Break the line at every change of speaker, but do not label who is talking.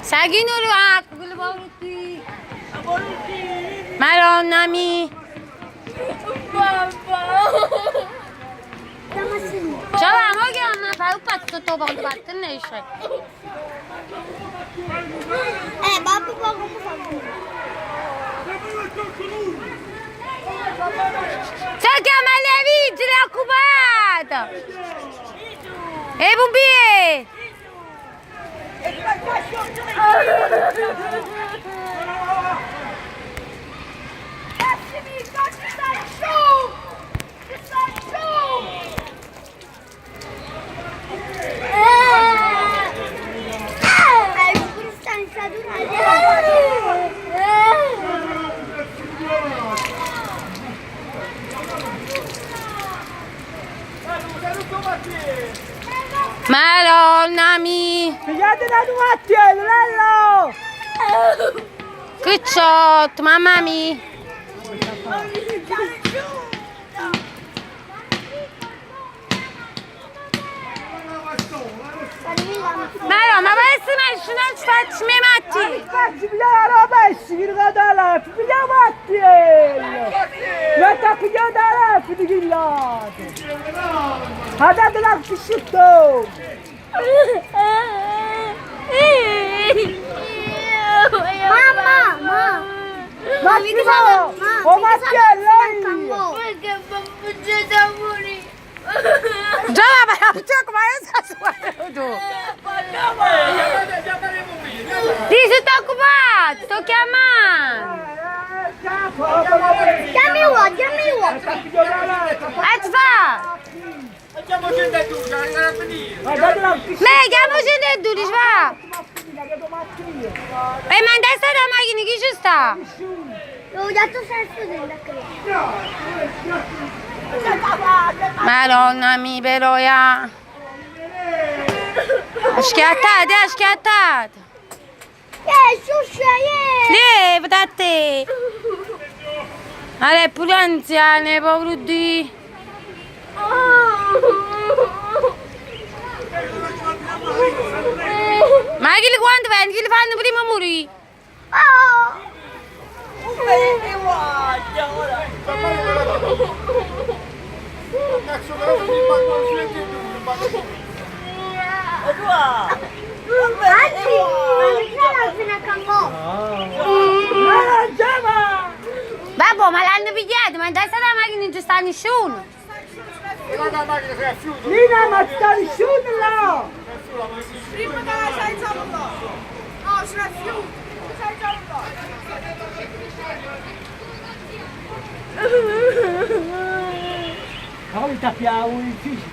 Sakin ol ya. Kılı bavurutti. Madonna mi. Ciao, ma che non fai un pezzo tutto poco fatto, ne esce.
Babbo come fa?
C'è chiama le vigili occupata. E pompieri. Madonna mi.
Pigliate da Duatti, Lello!
Cucciotto, mamma mi. Ma vai essere messo non ci faccio me matti.
Facci pigliare la roba e si chiude da là, pigliamo Matti! Non ti ha pigliato da là, ti chigliate! Ha dato la pisciotto!
Mamma!
Massimo! Oh Mattiello!
Perché c'è da morire?
Già ma non c'è come sta suonando. Ti sei occupato, sto chiamando.
Chiami uo!
E ti fa?
Andiamo scendere a tu, arriva a finire.
Me chiamo scendere tu, ci fa? E ma in testa della macchina chi ci sta?
L'ho dato senso da credere.
Madonna mi però ya. Schiattate.
Suscia,
Da te. Allora, pure anziane, povero di. Ma chi li quando vengono? Chi li fanno prima morire?
Cazzo, però mi fanno il silenzio e tu, mi fanno il
Babbo, ma l'hanno pigliato, ma in testa della macchina non ci sta nessuno.
Guarda la macchina che è a fiuto.
Lina, ma sta nessuno là!
Prima che la sai già un po'. No, c'è fiuto. Sai già un po'.
Poi tappiamo il figlio!